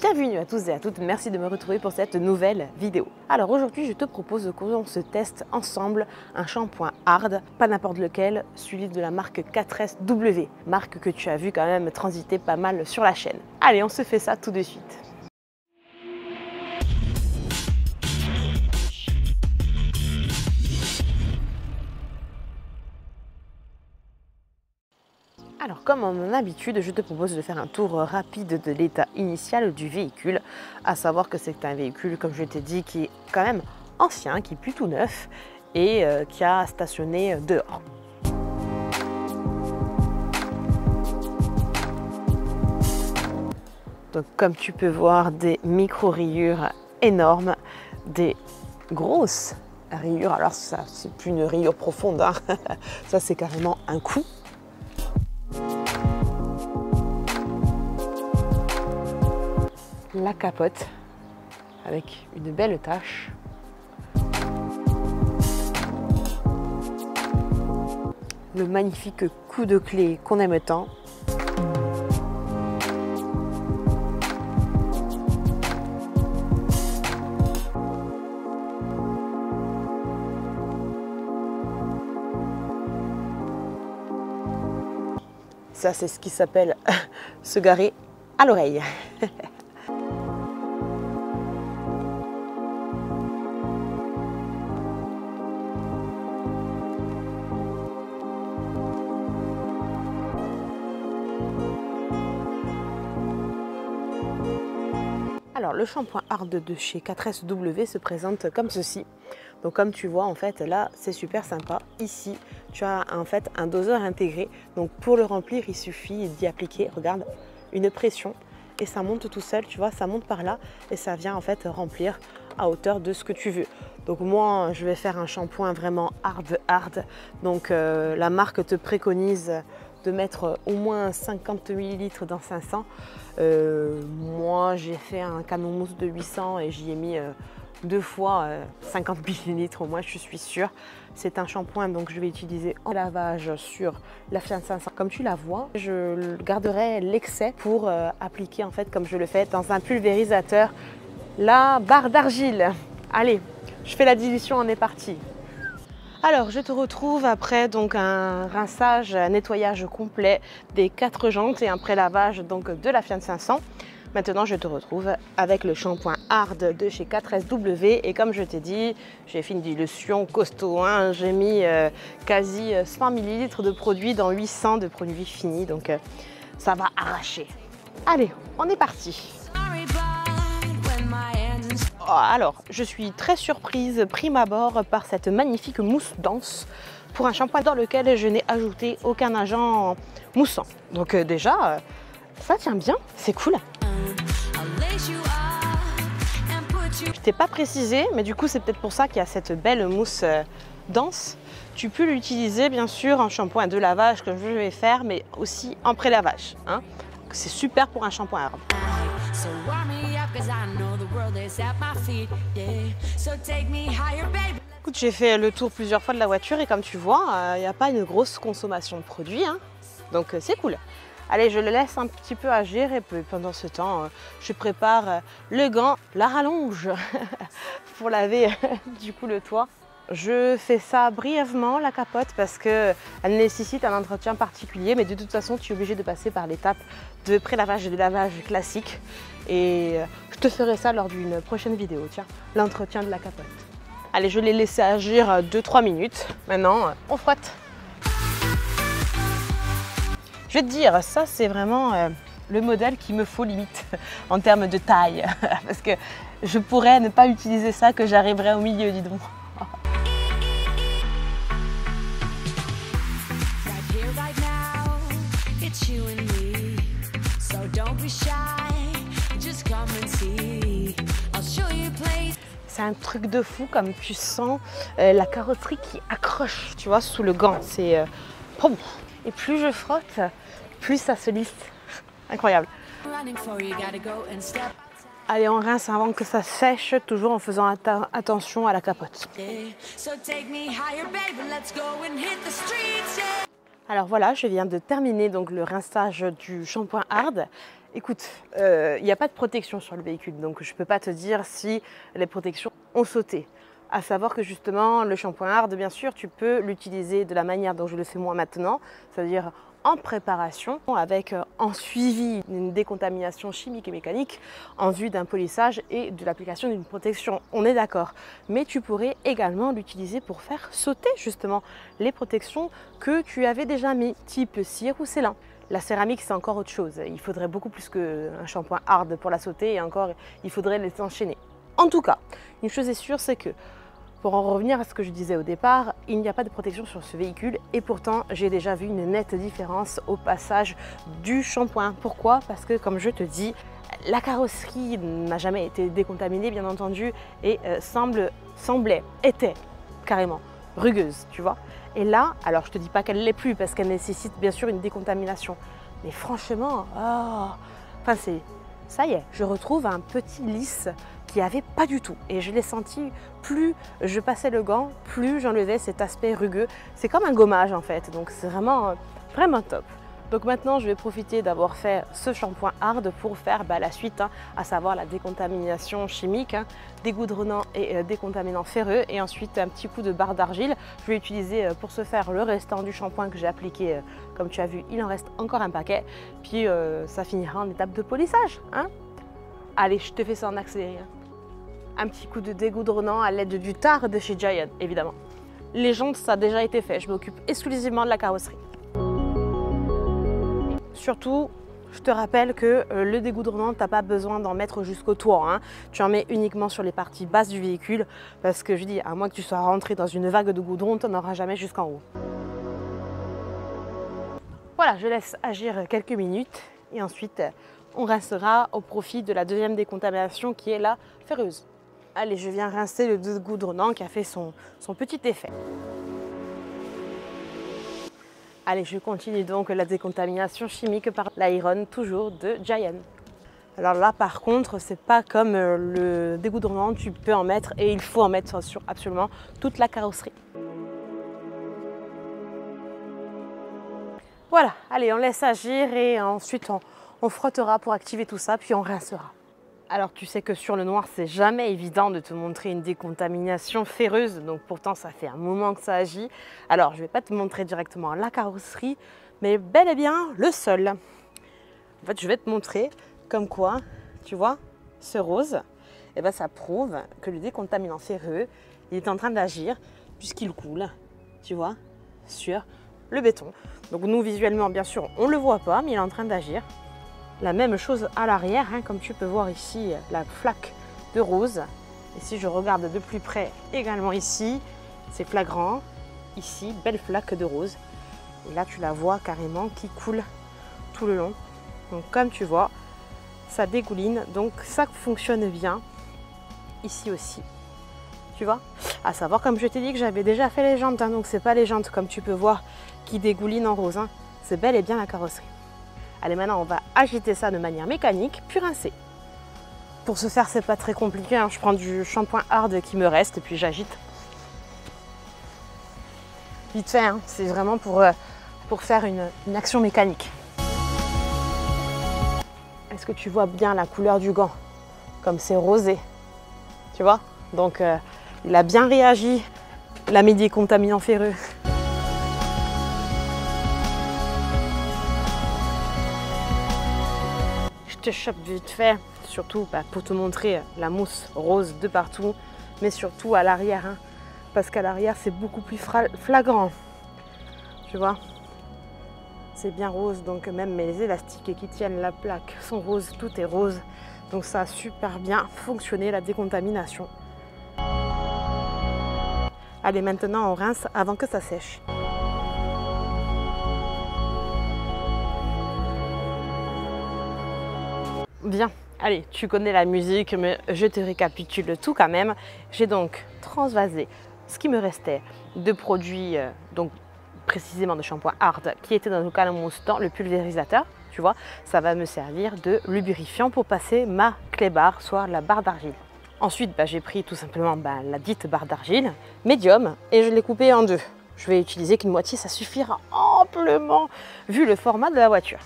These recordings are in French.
Bienvenue à tous et à toutes, merci de me retrouver pour cette nouvelle vidéo. Alors aujourd'hui je te propose qu'on se teste ensemble un shampoing hard, pas n'importe lequel, celui de la marque 4SW, marque que tu as vu quand même transiter pas mal sur la chaîne. Allez, on se fait ça tout de suite. Alors comme en mon habitude, je te propose de faire un tour rapide de l'état initial du véhicule, à savoir que c'est un véhicule, comme je t'ai dit, qui est quand même ancien, qui est plutôt neuf et qui a stationné dehors. Donc comme tu peux voir, des micro-rayures énormes, des grosses rayures, alors ça c'est plus une rayure profonde, hein. Ça c'est carrément un coup. La capote avec une belle tache. Le magnifique coup de clé qu'on aime tant. Ça, c'est ce qui s'appelle se garer à l'oreille. Alors le shampoing hard de chez 4SW se présente comme ceci. Donc comme tu vois en fait là c'est super sympa. Ici tu as en fait un doseur intégré. Donc pour le remplir il suffit d'y appliquer, regarde, une pression et ça monte tout seul, tu vois, ça monte par là et ça vient en fait remplir à hauteur de ce que tu veux. Donc moi je vais faire un shampoing vraiment hard. Donc la marque te préconise de mettre au moins 50 ml dans 500. Moi j'ai fait un canon mousse de 800 et j'y ai mis deux fois 50 ml au moins, je suis sûre. C'est un shampoing donc je vais utiliser en lavage sur la Fiat 500. Comme tu la vois, je garderai l'excès pour appliquer en fait comme je le fais dans un pulvérisateur, la barre d'argile. Allez, je fais la dilution, on est parti. Alors je te retrouve après donc un rinçage, un nettoyage complet des 4 jantes et un prélavage donc de la Fiat 500. Maintenant je te retrouve avec le shampoing hard de chez 4SW et comme je t'ai dit, j'ai fait une dilution costaud, hein. J'ai mis quasi 100 ml de produit dans 800 de produits finis, donc ça va arracher. Allez, on est parti. Alors, je suis très surprise, prime abord, par cette magnifique mousse dense pour un shampoing dans lequel je n'ai ajouté aucun agent moussant. Donc déjà, ça tient bien, c'est cool. Je t'ai pas précisé, mais du coup c'est peut-être pour ça qu'il y a cette belle mousse dense. Tu peux l'utiliser bien sûr en shampoing de lavage comme je vais faire, mais aussi en pré-lavage, hein. C'est super pour un shampoing hard. Écoute, j'ai fait le tour plusieurs fois de la voiture et comme tu vois, il n'y a pas une grosse consommation de produits, hein. Donc c'est cool. Allez, je le laisse un petit peu agir et pendant ce temps, je prépare le gant, la rallonge pour laver du coup le toit. Je fais ça brièvement, la capote, parce qu'elle nécessite un entretien particulier, mais de toute façon, tu es obligé de passer par l'étape de pré-lavage et de lavage classique. Et je te ferai ça lors d'une prochaine vidéo, tiens, l'entretien de la capote. Allez, je l'ai laissé agir 2-3 minutes. Maintenant, on frotte. Je vais te dire, ça c'est vraiment le modèle qu'il me faut limite en termes de taille. Parce que je pourrais ne pas utiliser ça, que j'arriverai au milieu, dis donc. C'est un truc de fou, comme tu sens la carrosserie qui accroche, tu vois, sous le gant. C'est et plus je frotte, plus ça se lisse. Incroyable. Allez, on rince avant que ça sèche, toujours en faisant attention à la capote. Alors voilà, je viens de terminer donc le rinçage du shampoing hard Écoute, il n'y a pas de protection sur le véhicule, donc je ne peux pas te dire si les protections ont sauté. À savoir que justement, le shampoing hard, bien sûr, tu peux l'utiliser de la manière dont je le fais moi maintenant, c'est-à-dire en préparation, avec en suivi une décontamination chimique et mécanique, en vue d'un polissage et de l'application d'une protection. On est d'accord. Mais tu pourrais également l'utiliser pour faire sauter justement les protections que tu avais déjà mis, type cire ou célin. La céramique, c'est encore autre chose. Il faudrait beaucoup plus qu'un shampoing hard pour la sauter et encore, il faudrait les enchaîner. En tout cas, une chose est sûre, c'est que pour en revenir à ce que je disais au départ, il n'y a pas de protection sur ce véhicule et pourtant j'ai déjà vu une nette différence au passage du shampoing. Pourquoi? Parce que comme je te dis, la carrosserie n'a jamais été décontaminée bien entendu et était carrément rugueuse, tu vois. Et là, alors je te dis pas qu'elle l'est plus parce qu'elle nécessite bien sûr une décontamination. Mais franchement, enfin ça y est, je retrouve un petit lisse qu'il n'y avait pas du tout. Et je l'ai senti, plus je passais le gant, plus j'enlevais cet aspect rugueux. C'est comme un gommage en fait, donc c'est vraiment, vraiment top. Donc maintenant, je vais profiter d'avoir fait ce shampoing hard pour faire la suite, à savoir la décontamination chimique, dégoudronnant et décontaminant ferreux. Et ensuite, un petit coup de barre d'argile. Je vais utiliser pour ce faire le restant du shampoing que j'ai appliqué. Comme tu as vu, il en reste encore un paquet. Puis ça finira en étape de polissage. Allez, je te fais ça en accéléré. Un petit coup de dégoudronnant à l'aide du Tar de chez Giant, évidemment. Les jantes, ça a déjà été fait. Je m'occupe exclusivement de la carrosserie. Surtout, je te rappelle que le dégoudronnant, tu n'as pas besoin d'en mettre jusqu'au toit. Tu en mets uniquement sur les parties basses du véhicule parce que je dis, à moins que tu sois rentré dans une vague de goudron, tu n'en auras jamais jusqu'en haut. Voilà, je laisse agir quelques minutes et ensuite on rincera au profit de la deuxième décontamination qui est la ferreuse. Allez, je viens rincer le dégoudronnant qui a fait son petit effet. Allez, je continue donc la décontamination chimique par l'Iron, toujours de Giant. Alors là, par contre, c'est pas comme le dégoudronnant, tu peux en mettre et il faut en mettre sur absolument toute la carrosserie. Voilà, allez, on laisse agir et ensuite on frottera pour activer tout ça, puis on rincera. Alors tu sais que sur le noir, c'est jamais évident de te montrer une décontamination ferreuse, donc pourtant ça fait un moment que ça agit. Alors je ne vais pas te montrer directement la carrosserie, mais bel et bien le sol. En fait, je vais te montrer comme quoi, tu vois, ce rose, eh ben, ça prouve que le décontaminant ferreux, il est en train d'agir puisqu'il coule, tu vois, sur le béton. Donc nous visuellement, bien sûr, on ne le voit pas, mais il est en train d'agir. La même chose à l'arrière, comme tu peux voir ici, la flaque de rose. Et si je regarde de plus près, également ici, c'est flagrant. Ici, belle flaque de rose. Et là, tu la vois carrément qui coule tout le long. Donc comme tu vois, ça dégouline. Donc ça fonctionne bien. Ici aussi. Tu vois? À savoir, comme je t'ai dit que j'avais déjà fait les jantes. Donc c'est pas les jantes, comme tu peux voir, qui dégoulinent en rose. C'est bel et bien la carrosserie. Allez, maintenant, on va agiter ça de manière mécanique, puis rincer. Pour ce faire, c'est pas très compliqué. Je prends du shampoing hard qui me reste et puis j'agite. Vite fait, c'est vraiment pour faire une action mécanique. Est-ce que tu vois bien la couleur du gant? Comme c'est rosé, tu vois? Donc, il a bien réagi, l'ami décontaminant ferreux. Je te chope vite fait, surtout pour te montrer la mousse rose de partout, mais surtout à l'arrière, parce qu'à l'arrière c'est beaucoup plus flagrant, tu vois, c'est bien rose, donc même les élastiques qui tiennent la plaque sont roses, tout est rose, donc ça a super bien fonctionné la décontamination. Allez, maintenant on rince avant que ça sèche. Bien, allez, tu connais la musique, mais je te récapitule tout quand même. J'ai donc transvasé ce qui me restait de produits, donc précisément de shampoing hard, qui était dans le canne mousse dans le pulvérisateur. Tu vois, ça va me servir de lubrifiant pour passer ma clé barre, soit la barre d'argile. Ensuite, j'ai pris tout simplement la dite barre d'argile, médium, et je l'ai coupée en deux. Je vais utiliser qu'une moitié, ça suffira amplement, vu le format de la voiture.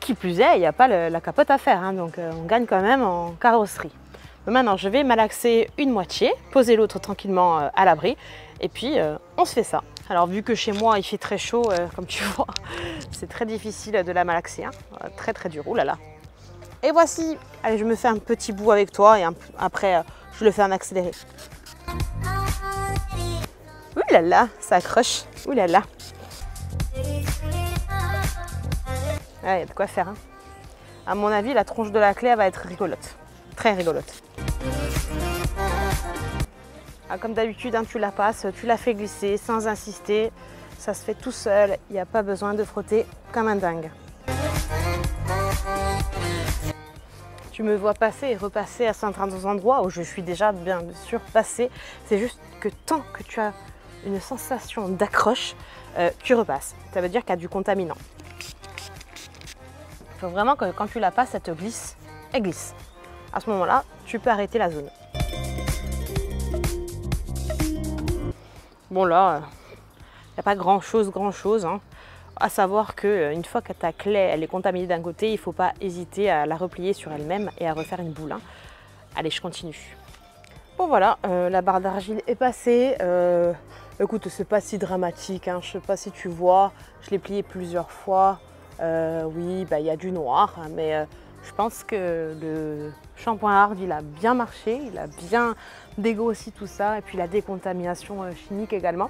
Qui plus est, il n'y a pas la capote à faire, hein, donc on gagne quand même en carrosserie. Donc maintenant, je vais malaxer une moitié, poser l'autre tranquillement à l'abri, et puis on se fait ça. Alors vu que chez moi il fait très chaud, comme tu vois, c'est très difficile de la malaxer, hein. Très très dur, oulala. Et voici, allez, je me fais un petit bout avec toi et après je le fais en accéléré. Oulala, ça accroche, oulala. Il y a de quoi faire, hein. À mon avis, la tronche de la clé elle va être rigolote, très rigolote. Ah, comme d'habitude, hein, tu la passes, tu la fais glisser sans insister. Ça se fait tout seul, il n'y a pas besoin de frotter comme un dingue. Tu me vois passer et repasser à certains endroits où je suis déjà bien sûr passée. C'est juste que tant que tu as une sensation d'accroche, tu repasses. Ça veut dire qu'il y a du contaminant. Il faut vraiment que quand tu la passes, elle te glisse et glisse. À ce moment-là, tu peux arrêter la zone. Bon là, il n'y a pas grand-chose, hein. À savoir qu'une fois que ta clé elle est contaminée d'un côté, il ne faut pas hésiter à la replier sur elle-même et à refaire une boule, hein. Allez, je continue. Bon voilà, la barre d'argile est passée. Écoute, c'est pas si dramatique, hein. Je ne sais pas si tu vois, je l'ai plié plusieurs fois. Oui, bah, y a du noir, hein, mais je pense que le shampoing hard, il a bien marché, il a bien dégrossi tout ça, et puis la décontamination chimique également.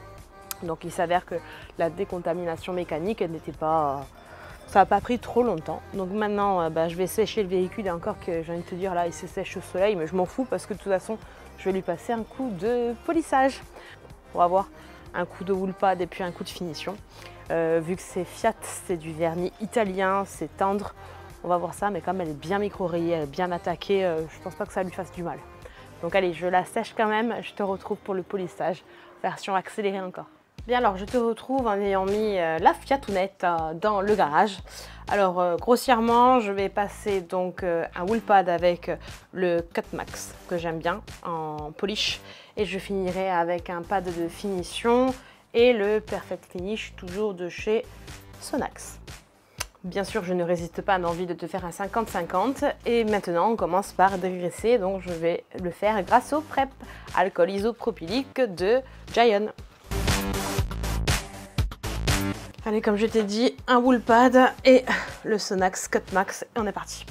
Donc il s'avère que la décontamination mécanique, elle n'était pas... ça n'a pas pris trop longtemps. Donc maintenant, je vais sécher le véhicule, et encore que j'ai envie de te dire, là, il se sèche au soleil, mais je m'en fous parce que de toute façon, je vais lui passer un coup de polissage. On va voir un coup de wool pad et puis un coup de finition. Vu que c'est Fiat, c'est du vernis italien, c'est tendre. On va voir ça, mais comme elle est bien micro-rayée, elle est bien attaquée, je pense pas que ça lui fasse du mal. Donc allez, je la sèche quand même, je te retrouve pour le polissage, version accélérée encore. Bien alors, je te retrouve en ayant mis la Fiatounette dans le garage. Alors grossièrement, je vais passer donc un wool pad avec le Cut Max que j'aime bien en polish. Et je finirai avec un pad de finition et le Perfect Finish, toujours de chez Sonax. Bien sûr, je ne résiste pas à l'envie de te faire un 50-50. Et maintenant, on commence par dégraisser. Donc, je vais le faire grâce au PrEP, alcool isopropylique de Giant. Allez, comme je t'ai dit, un wool pad et le Sonax Cut Max. Et on est parti.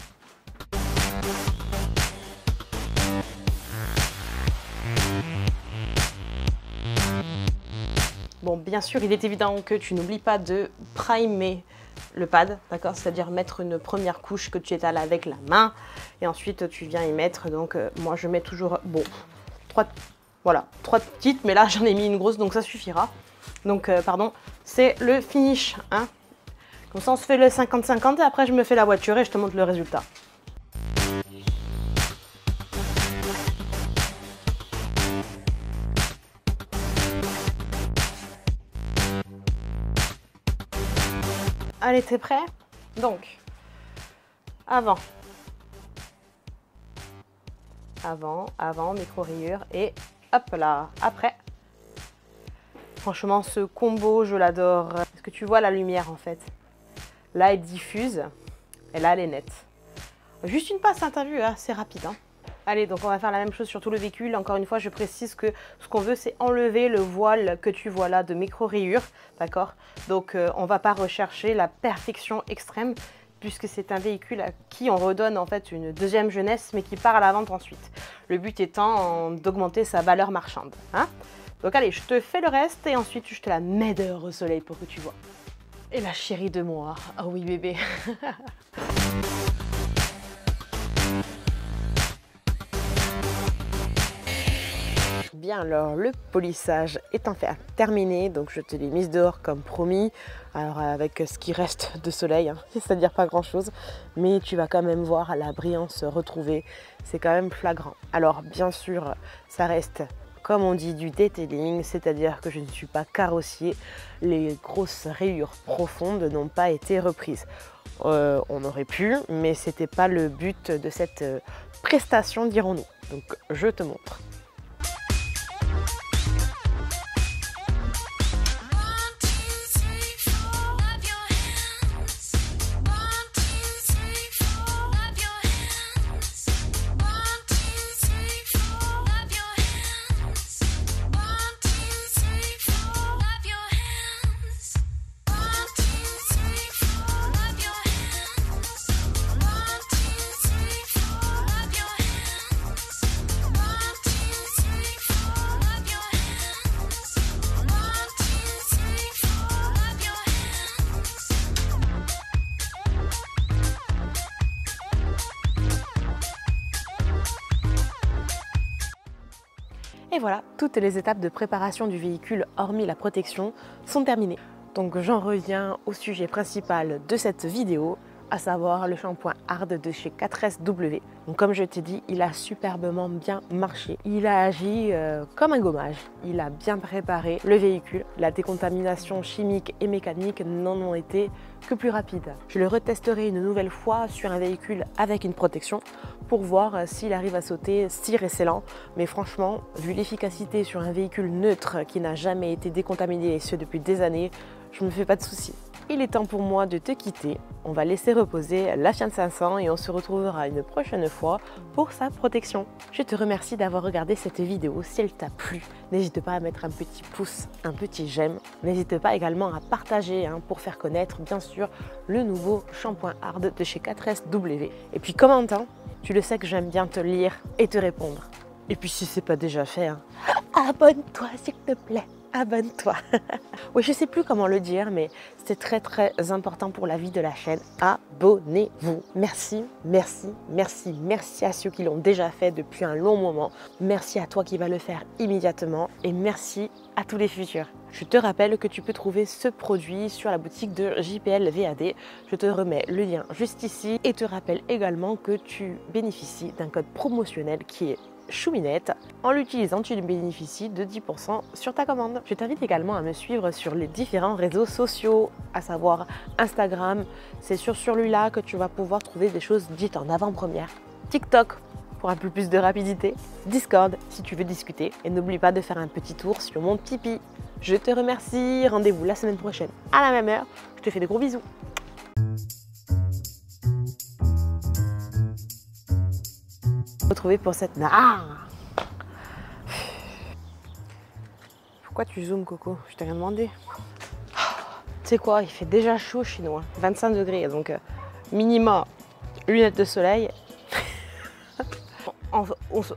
Bon, bien sûr, il est évident que tu n'oublies pas de primer le pad, d'accord? C'est-à-dire mettre une première couche que tu étales avec la main et ensuite tu viens y mettre. Donc moi je mets toujours, bon, trois petites, mais là j'en ai mis une grosse donc ça suffira. Donc pardon, c'est le finish, hein. Comme ça on se fait le 50-50 et après je me fais la voiture et je te montre le résultat. Allez, t'es prêt? Donc, avant, micro-rayure et hop là, après. Franchement, ce combo, je l'adore. Est-ce que tu vois la lumière en fait? Là, elle diffuse et là, elle est nette. Juste une passe, hein, t'as vu, hein, c'est rapide, hein. Allez, donc on va faire la même chose sur tout le véhicule. Encore une fois, je précise que ce qu'on veut, c'est enlever le voile que tu vois là de micro-rayures, d'accord? Donc, on ne va pas rechercher la perfection extrême, puisque c'est un véhicule à qui on redonne en fait une deuxième jeunesse, mais qui part à la vente ensuite. Le but étant d'augmenter sa valeur marchande, hein? Donc allez, je te fais le reste et ensuite je te la mets dehors au soleil pour que tu vois. Et la chérie de moi, oh oui bébé. Bien alors, le polissage est enfin terminé, donc je te l'ai mise dehors comme promis. Alors avec ce qui reste de soleil, hein, c'est-à-dire pas grand-chose, mais tu vas quand même voir la brillance retrouvée, c'est quand même flagrant. Alors bien sûr, ça reste, comme on dit, du detailing, c'est-à-dire que je ne suis pas carrossier. Les grosses rayures profondes n'ont pas été reprises. On aurait pu, mais c'était pas le but de cette prestation, dirons-nous. Donc je te montre. Et voilà, toutes les étapes de préparation du véhicule, hormis la protection, sont terminées. Donc j'en reviens au sujet principal de cette vidéo, à savoir le shampoing Hard de chez 4SW. Donc comme je t'ai dit, il a superbement bien marché. Il a agi comme un gommage. Il a bien préparé le véhicule. La décontamination chimique et mécanique n'en ont été que plus rapide. Je le retesterai une nouvelle fois sur un véhicule avec une protection pour voir s'il arrive à sauter si récellent. Mais franchement, vu l'efficacité sur un véhicule neutre qui n'a jamais été décontaminé et ce depuis des années, je ne me fais pas de soucis. Il est temps pour moi de te quitter. On va laisser reposer la Fiat 500 et on se retrouvera une prochaine fois pour sa protection. Je te remercie d'avoir regardé cette vidéo. Si elle t'a plu, n'hésite pas à mettre un petit pouce, un petit j'aime. N'hésite pas également à partager pour faire connaître bien sûr le nouveau shampoing Hard de chez 4SW. Et puis commente, tu le sais que j'aime bien te lire et te répondre. Et puis si c'est pas déjà fait, abonne-toi s'il te plaît. Abonne-toi. Oui, je sais plus comment le dire, mais c'est très important pour la vie de la chaîne. Abonnez-vous. Merci, merci, merci, merci à ceux qui l'ont déjà fait depuis un long moment. Merci à toi qui vas le faire immédiatement et merci à tous les futurs. Je te rappelle que tu peux trouver ce produit sur la boutique de JPL VAD. Je te remets le lien juste ici et te rappelle également que tu bénéficies d'un code promotionnel qui est Chouminette. En l'utilisant, tu bénéficies de 10% sur ta commande. Je t'invite également à me suivre sur les différents réseaux sociaux, à savoir Instagram. C'est sur celui-là que tu vas pouvoir trouver des choses dites en avant-première. TikTok pour un peu plus de rapidité. Discord si tu veux discuter. Et n'oublie pas de faire un petit tour sur mon Tipeee. Je te remercie. Rendez-vous la semaine prochaine à la même heure. Je te fais de gros bisous. Retrouver pour cette... Pourquoi tu zoomes, Coco? Je t'ai rien demandé. Tu sais quoi, il fait déjà chaud chez nous, 25 degrés, donc minima lunettes de soleil. on se...